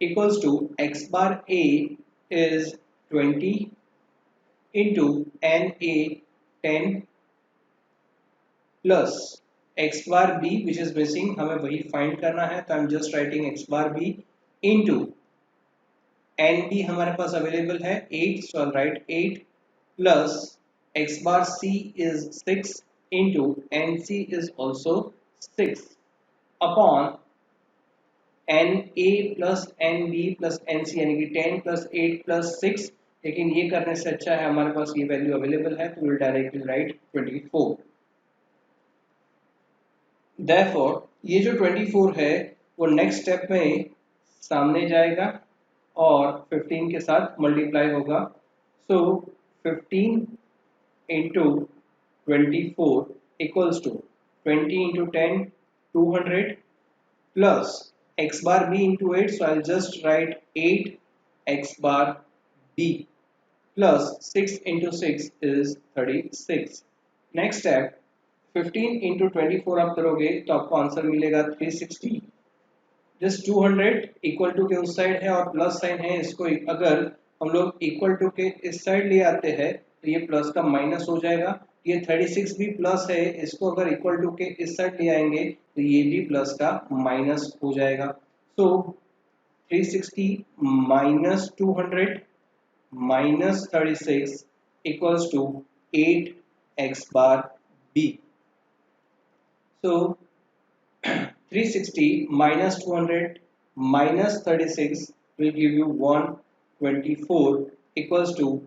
equals to x bar a is 20 into na 10 plus x bar b which is missing, हमें वही फाइंड करना है, तो I am just writing x bar b into nb हमारे पास available है 8, so I'll write 8 plus x bar c is 6 into nc is also 6 upon n A plus n B plus n C, यानी कि 10 plus 8 plus 6। लेकिन ये करने से अच्छा है हमारे पास ये वैल्यू अवेलेबल है, तो विल डायरेक्टली राइट 24। देयरफॉर ये जो 24 है वो नेक्स्ट स्टेप में सामने जाएगा और 15 के साथ मल्टीप्लाई होगा। So 15 into 24 equals to 20 into 10 200 plus x bar b into 8, so I'll just write 8 x bar b plus 6 into 6 is 36। next step 15 into 24 आप करोगे तो आपको आंसर मिलेगा 360। जस्ट 200 इक्वल टू के उस साइड है और प्लस साइन है, इसको अगर हम लोग इक्वल टू के इस साइड ले आते हैं तो ये प्लस का माइनस हो जाएगा। ये 36 भी प्लस है, इसको अगर इक्वल टू के इस साइड ले आएंगे तो ये भी प्लस का माइनस हो जाएगा। So 360 minus 200 minus 36 equals to 8 x bar b। So 360 minus 200 minus 36 will give you 124 equals to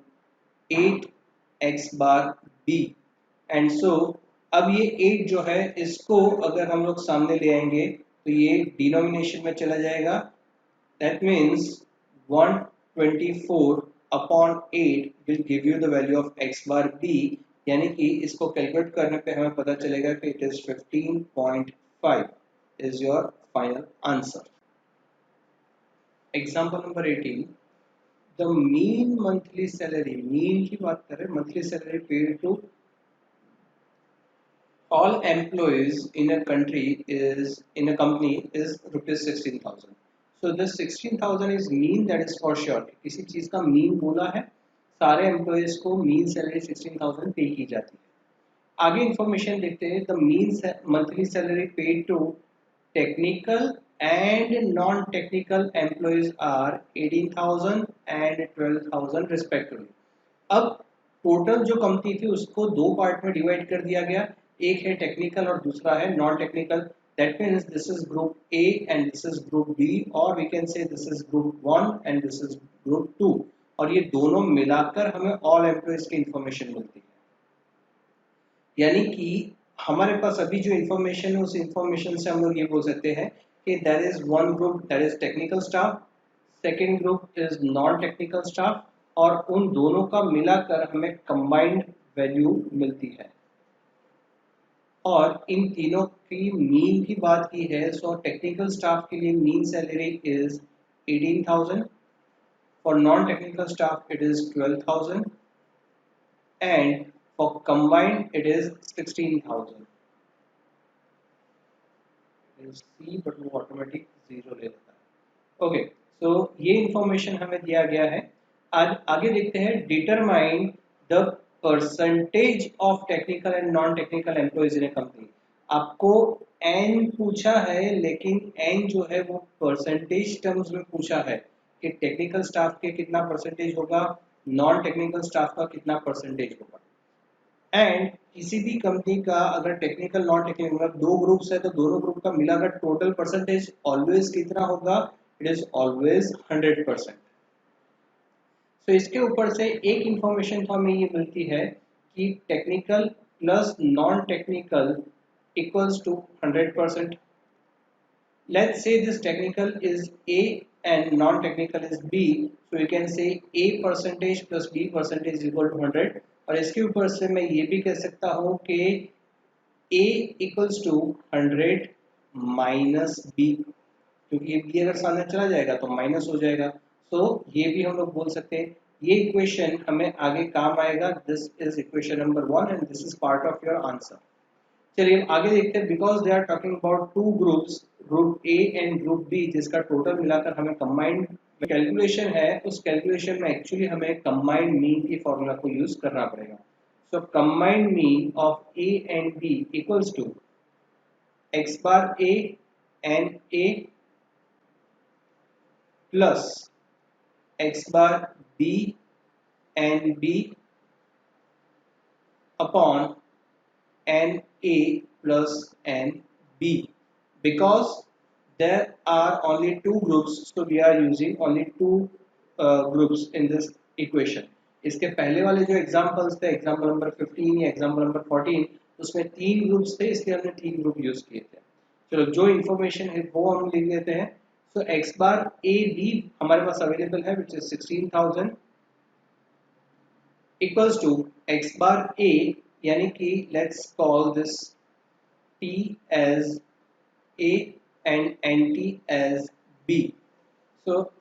8 x bar b, and so अब ये 8 जो है इसको अगर हम लोग सामने ले आएंगे तो ये डिनोमिनेशन में चला जाएगा। That means 124 upon 8 will give you the value of x bar b, यानी कि इसको कैलकुलेट करने पे हमें पता चलेगा कि it is 15.5 is your final answer. Example number 18, the mean monthly salary, mean की बात करें, monthly salary paid to all employees in a country is in a company is rupees 16,000. So this 16,000 is mean, that is for sure। किसी चीज का mean बोला है, सारे employees को मीन सैलरी 16,000 पे की जाती है। आगे इंफॉर्मेशन देखते हैं। The mean monthly salary paid to technical and non technical employees are 18,000 and 12,000 respectively. अब टोटल जो कंपनी थी उसको दो पार्ट में डिवाइड कर दिया गया, एक है टेक्निकल और दूसरा है non technical. That means this is group A and this is group b, और we can say this is group 1 and this is group 2, और ये दोनों मिलाकर हमें ऑल एम्प्लॉयज की इंफॉर्मेशन मिलती है। यानी कि हमारे पास अभी जो इंफॉर्मेशन है उस इंफॉर्मेशन से हम लोग ये बोल सकते हैं कि there is one group that is technical staff, second group is non technical staff, और उन दोनों का मिलाकर हमें कंबाइंड वैल्यू मिलती है। और इन तीनों की मीन की बात की है, सो टेक्निकल स्टाफ के लिए mean salary is 18,000, for non technical staff it is 12,000 and for combined it is 16,000। See but वो ऑटोमेटिक जीरो ले लेता है। ओके, सो ये इंफॉर्मेशन हमें दिया गया है। आज आगे देखते हैं, determine the percentage of technical and non technical employees in A company. आपको एन पूछा है, लेकिन एन जो है वो परसेंटेज टर्म्स में पूछा है कि टेक्निकल स्टाफ के कितना परसेंटेज होगा, नॉन टेक्निकल स्टाफ का कितना परसेंटेज होगा। एंड किसी भी कंपनी का अगर टेक्निकल नॉन टेक्निकल मतलब दो ग्रुप्स है तो दोनों ग्रुप का मिलाकर टोटल परसेंटेज ऑलवेज कितना होगा, इट इज ऑलवेज 100%। सो इसके ऊपर से एक इंफॉर्मेशन तो हमें ये मिलती है कि technical plus non technical equals to 100%। Let's say this technical is A and non-technical is B, so you can say A percentage plus B percentage is equal to 100। और इसके ऊपर से मैं ये भी कह सकता हूँ कि A equals to 100 minus B, क्योंकि ये B अगर सामने चला जाएगा तो माइनस हो जाएगा। तो ये भी हम लोग बोल सकते हैं। ये इक्वेशन हमें आगे काम आएगा। This is equation number 1 and this is part of your answer. चलिए आगे देखते हैं। Because they are talking about two groups, group A and group B, जिसका टोटल मिलाकर हमें कंबाइंड कैलकुलेशन है, उस कैलकुलेशन में एक्चुअली हमें कंबाइंड मीन की फॉर्मूला को यूज करना पड़ेगा। So combined mean of a and b equals to x bar a and a plus x bar b and b upon n a plus and B, because there are only two groups, so we are using only two groups in this equation। इसके पहले वाले जो examples थे, example number 15 या example number 14, उसमें तीन groups थे, इसलिए हमने तीन ग्रुप यूज किए थे। चलो जो इंफॉर्मेशन है वो हम लिख लेते हैं। सो एक्स बार ए बी हमारे पास अवेलेबल है which is 16,000 equals to x bar a, यानी कि let's call this T as A and NT as B। So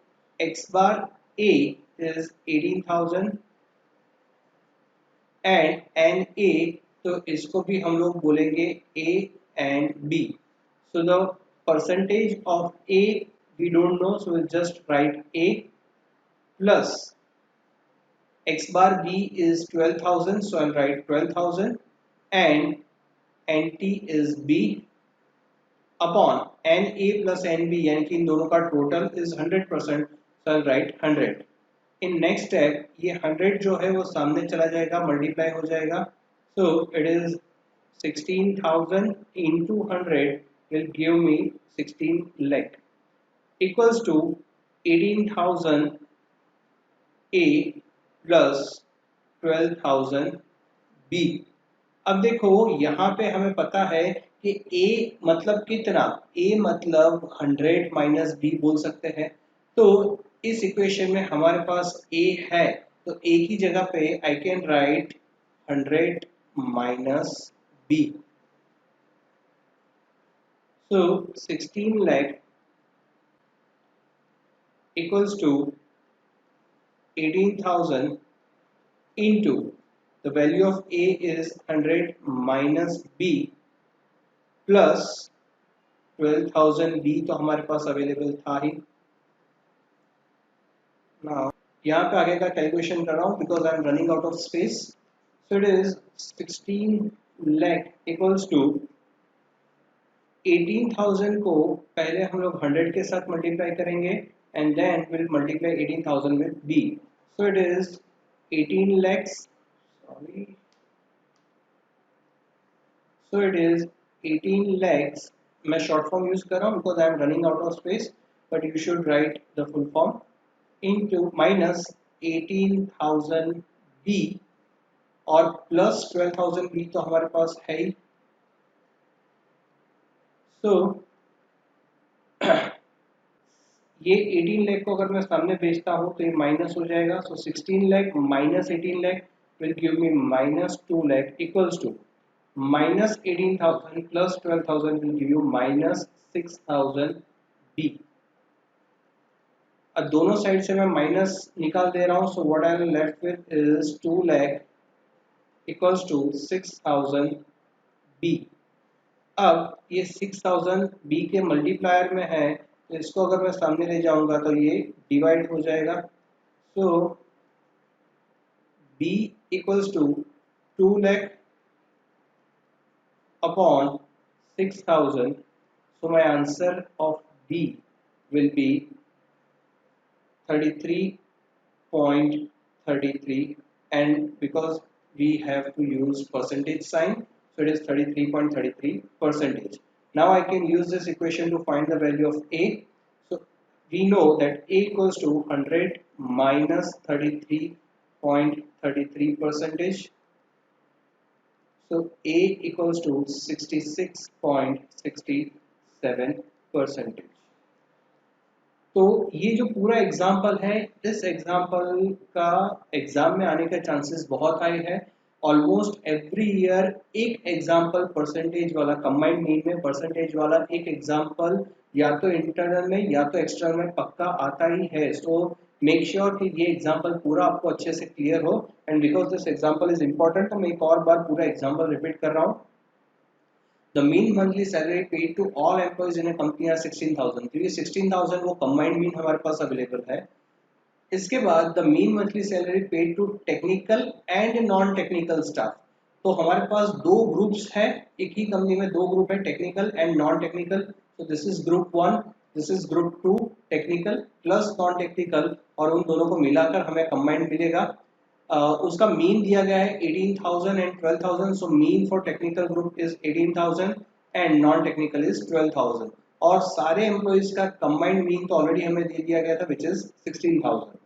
X bar A is 18,000 and NA, तो इसको भी हम लोग बोलेंगे A and B। So the percentage of A we don't know, so we'll just write A plus X bar B is 12,000, so I'll write 12,000 and NT is B upon n A plus n B, यानी कि इन दोनों का total is 100%, so I write 100। In next step ये 100 जो है वो सामने चला जाएगा, मल्टीप्लाई हो जाएगा। So it is 16,000 into 100 will give me 16 lakh equals to 18,000 A plus 12,000 B। अब देखो यहाँ पे हमें पता है कि a मतलब कितना, a मतलब 100 माइनस बी बोल सकते हैं। तो इस इक्वेशन में हमारे पास a है, तो a की जगह पे I can write 100 minus b। So 16 lakh equals to 18,000 into the value of a is 100 minus b plus 12,000 B तो हमारे पास अवेलेबल था ही ना। यहाँ पे आगे का कैलकुलेशन कर रहा हूँ because I am running out of space. So it is 16 lakh equals to 18,000 को पहले हम लोग 100 के साथ मल्टीप्लाई करेंगे and then will multiply 18,000 with B. So it is 18 lakhs, sorry, so it is 18 lakhs। मैं शॉर्ट फॉर्म यूज कर रहा हूँ because I am running out of space, but you should write the full form into minus 18,000 b और plus 12,000 b तो हमारे पास है ही। सो ये 18 लाख को अगर मैं सामने भेजता हूँ तो ये माइनस हो जाएगा। So 16 lakh minus 18 lakh will give me minus 2 lakh equals to minus 18,000 plus 12,000 will give you minus 6,000 b। अब दोनों साइड से मैं माइनस निकाल दे रहा हूँ। So what I am left with is 2 lakh equals to 6,000 b। अब ये 6,000 b के मल्टीप्लायर में है, तो इसको अगर मैं सामने ले जाऊंगा तो ये डिवाइड हो जाएगा। So b equals to 2 lakh upon 6,000। So my answer of B will be 33.33, and because we have to use percentage sign, so it is 33.33 percentage. Now I can use this equation to find the value of A. So we know that A equals to 100 minus 33.33 percentage. So A equals to 66.67 percentage. तो ये जो पूरा example है, इस example का exam में आने का चांसेस बहुत हाई है। ऑलमोस्ट एवरी ईयर एक एग्जाम्पल परसेंटेज वाला, कंबाइंड मीन में परसेंटेज वाला एक एग्जाम्पल या तो इंटरनल में या तो एक्सटर्नल में पक्का आता ही है। सो मेक श्योर कि ये एग्जाम्पल पूरा आपको अच्छे से क्लियर हो। And because this example is important तो मैं एक और बार पूरा एग्जाम्पल रिपीट कर रहा हूँ। The mean monthly salary paid to all employees in a company are 16,000। तो ये 16,000 वो combined mean हमारे पास अवेलेबल है। इसके बाद the mean monthly salary paid to technical and non technical staff। तो हमारे पास दो ग्रुप्स है, एक ही कंपनी में दो ग्रुप है, टेक्निकल एंड नॉन टेक्निकल। तो this is group 1, this is group 2, technical plus non technical, और उन दोनों को मिलाकर हमें कंबाइंड मिलेगा। उसका मीन दिया गया है 18,000 and 12,000। So mean for technical group is 18,000 and non technical is 12,000, और सारे एम्प्लॉइज का कंबाइंड मीन तो ऑलरेडी हमें दे दिया गया था विच is 16,000।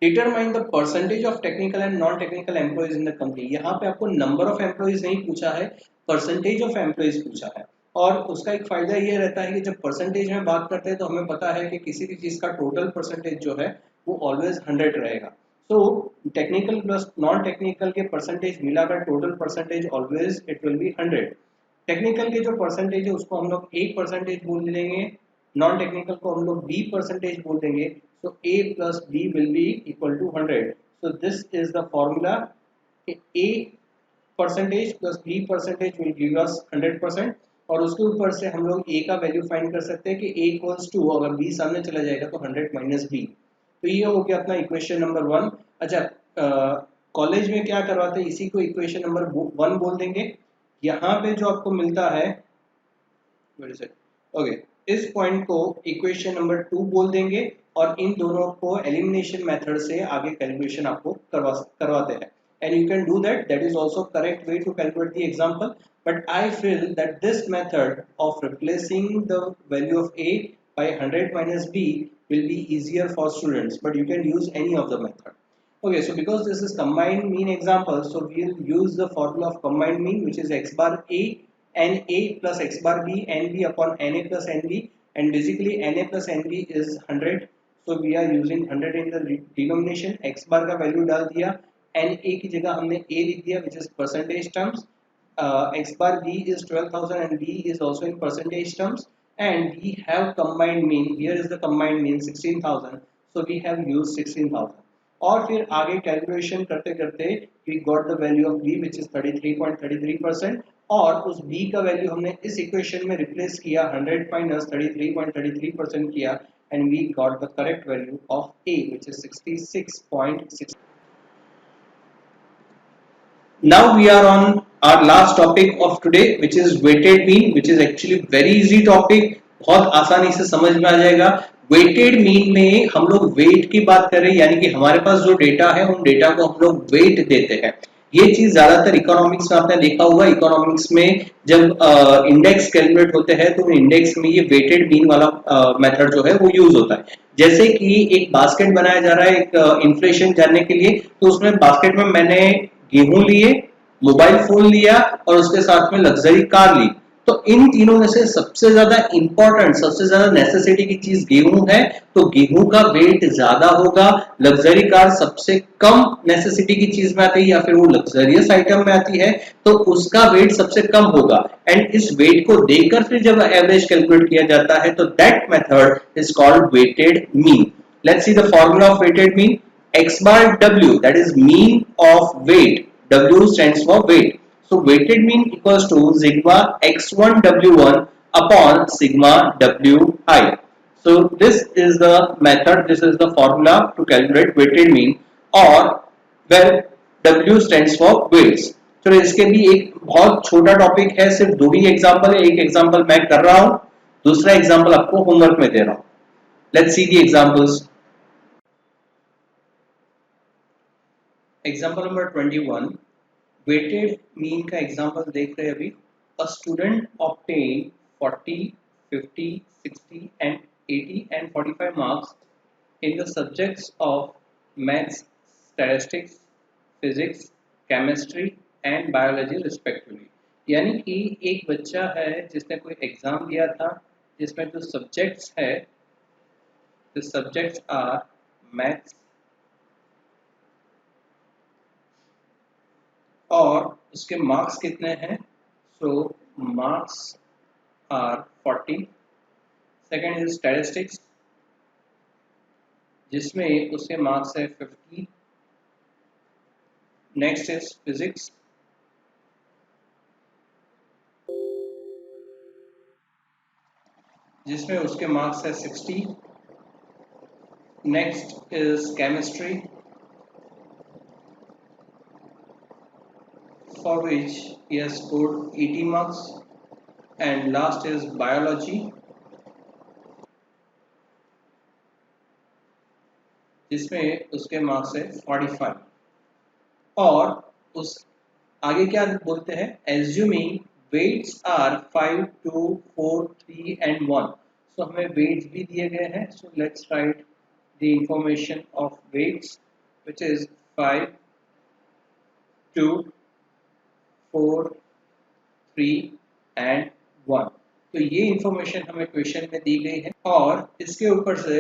Determine the percentage of technical and non technical employees in the company. यहाँ पे आपको नंबर ऑफ एम्प्लॉइज नहीं पूछा है, परसेंटेज ऑफ एम्प्लॉइज पूछा है। और उसका एक फायदा ये रहता है कि जब परसेंटेज में बात करते हैं तो हमें पता है कि किसी भी चीज का टोटल परसेंटेज जो है वो ऑलवेज 100 रहेगा। So technical plus non technical के परसेंटेज मिलाकर total percentage always it will be 100। Technical के जो परसेंटेज है उसको हम लोग 1% बोल देंगे, नॉन टेक्निकल को हम लोग b% बोल देंगे। so a plus b will be equal to 100। so this is the formula, a percentage plus b percentage will give us 100%। और उसके ऊपर से हम लोग a का वैल्यू फाइंड कर सकते हैं कि a equals to, अगर b सामने चला जाएगा तो 100 माइनस b। तो ये हो गया अपना इक्वेशन नंबर 1। अच्छा, कॉलेज में क्या करवाते हैं, इसी को इक्वेशन नंबर 1 बोल देंगे। यहाँ पे जो आपको मिलता है, ओके, इस पॉइंट को इक्वेशन नंबर 2 बोल देंगे, और इन दोनों को एलिमिनेशन मेथड से आगे कैलकुलेशन आपको करवाते हैं। and you can do that, that is also correct way to calculate the example, but I feel that this method of replacing the value of a by 100 minus b will be easier for students, but you can use any of the method। Okay, so because this is combined mean example, so we'll use the formula of combined mean, which is x bar a n a plus x bar b n b upon n a plus n b, and basically n a plus n b is 100. So we are using 100 in the denomination. X bar का value डाल दिया, n a की जगह हमने a लिख दिया, which is percentage terms. X bar b is 12,000 and b is also in percentage terms, and we have combined mean. Here is the combined mean 16,000. So we have used 16,000. और फिर आगे calculation करते करते we got the value of b which is 33.33%, और उस b का value हमने इस इक्वेशन में रिप्लेस किया, 100 माइनस 33.33% किया, and we got the correct value of a which is 66.6. Now we are on our last topic of today, which is weighted mean, which is actually very easy topic. बहुत आसानी से समझ में आ जाएगा. Weighted mean में हम लोग wait की बात कर रहे हैं, यानी कि हमारे पास जो डेटा है उन डेटा को हम लोग वेट देते हैं. ये चीज ज्यादातर इकोनॉमिक्स में आपने देखा होगा. इकोनॉमिक्स में जब इंडेक्स कैलकुलेट होते हैं तो इंडेक्स में ये वेटेड मीन वाला मेथड जो है वो यूज होता है. जैसे कि एक बास्केट बनाया जा रहा है एक इन्फ्लेशन जानने के लिए, तो उसमें बास्केट में मैंने गेहूं लिए, मोबाइल फोन लिया और उसके साथ में लग्जरी कार ली. तो इन तीनों में से सबसे ज्यादा इंपॉर्टेंट, सबसे ज्यादा नेसेसिटी की चीज गेहूं है, तो गेहूं का वेट ज्यादा होगा. लग्जरी कार सबसे कम नेसेसिटी की चीज में आती है या फिर वो लग्जरियस आइटम में आती है, तो उसका वेट सबसे कम होगा. एंड इस वेट को देकर फिर जब एवरेज कैलकुलेट किया जाता है तो that method is called weighted mean. Let's see the formula of weighted mean. X bar W, that is mean of weight. W stands for weight. So weighted mean equals to sigma x1 w1 upon sigma wi. So this is the method, this is the formula to calculate weighted mean, or where W stands for weights. तो इसके भी एक बहुत छोटा topic है, सिर्फ दो ही example है. एक एग्जांपल मैं कर रहा हूं, दूसरा एग्जांपल आपको होमवर्क में दे रहा हूं. Let's see the examples. Example number 21. Weighted mean का एग्जांपल देख रहे हैं अभी. A student obtain 40, 50, 60 and 80 and 45 marks in the subjects of maths, statistics, physics, chemistry and biology respectively. यानी कि एक बच्चा है जिसने कोई एग्जाम दिया था जिसमें जो सब्जेक्ट्स है, द सब्जेक्ट्स आर मैथ्स, और उसके मार्क्स कितने हैं. So marks are 40. Second is statistics जिसमें उसके मार्क्स है 50. नेक्स्ट इज फिजिक्स जिसमें उसके मार्क्स है 60. Next is chemistry for which he has scored 80 marks, and last is biology जिसमें उसके मार्क्स है 45. और उस आगे क्या बोलते हैं, assuming weights are 5, 2, 4, 3 and 1. So हमें वेट्स भी दिए गए हैं. So let's write the information of weights which is 5, 2, 4, 3 and 1. तो ये इंफॉर्मेशन हमें क्वेश्चन में दी गई है, और इसके ऊपर से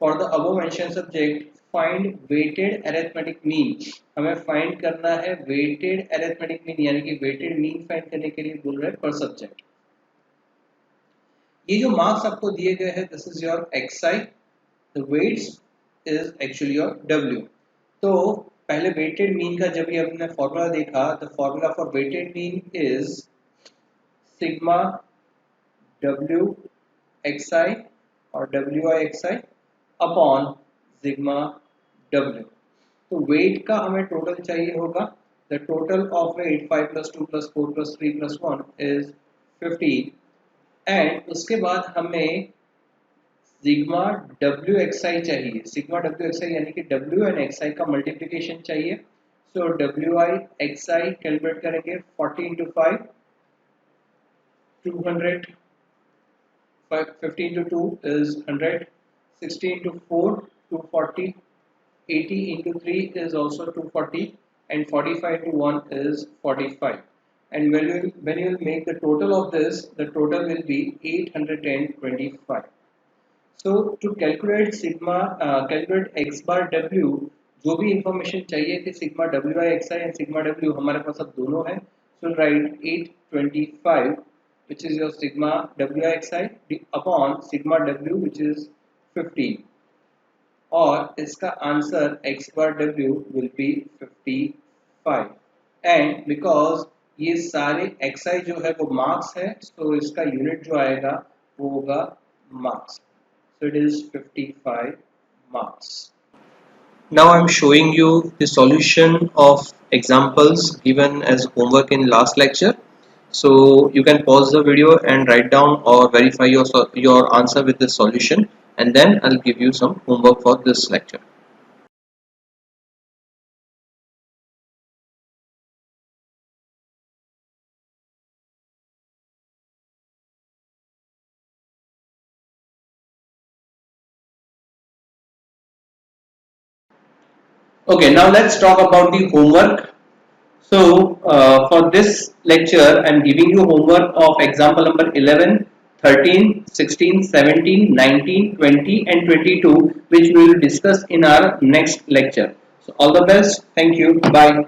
for the above mention subject find weighted arithmetic mean. हमें फाइंड करना है वेटेड अरिथमेटिक मीन, यानी कि वेटेड मीन फाइंड करने के लिए बोल रहे हैं पर सब्जेक्ट. ये जो मार्क्स आपको दिए गए हैं, this is your xi, the weights is actually your w. तो पहले वेटेड मीन का जब ये हमने फॉर्मूला देखा, the formula for weighted mean is sigma w xi और wi xi upon sigma w. तो वेट का हमें टोटल चाहिए होगा. The total of weight 5 + 2 + 4 + 3 + 1 is 15. And उसके बाद हमें सिग्मा डब्ल्यू एक्सआई चाहिए. सिग्मा डब्ल्यू एक्सआई यानी कि डब्ल्यू एंड एक्सआई का मल्टीप्लिकेशन चाहिए. So W I X I calculate करेंगे. 40 into 5 200, 50 into 2 is 100, 60 into 4 240, 80 into 3 is also 240, and 45 to 1 is 45. And when you will make the total of this, the total will be 825. So to calculate sigma, calculate x bar w, जो भी information चाहिए थी sigma W I x I and sigma W हमारे पास अब दोनों है. सो right 825 which is your sigma w i x i upon sigma w which is 15, और इसका answer x bar w will be 55. And because ये सारे xi जो है वो मार्क्स है, तो इसका यूनिट जो आएगा वो होगा marks. So it is 55 marks. Now I am showing you the solution of examples given as homework in last lecture. So you can pause the video and write down or verify your answer with the solution, and then I'll give you some homework for this lecture. Okay, now let's talk about the homework. So for this lecture, I'm giving you homework of example number 11, 13, 16, 17, 19, 20 and 22, which we will discuss in our next lecture. So all the best. Thank you. Bye.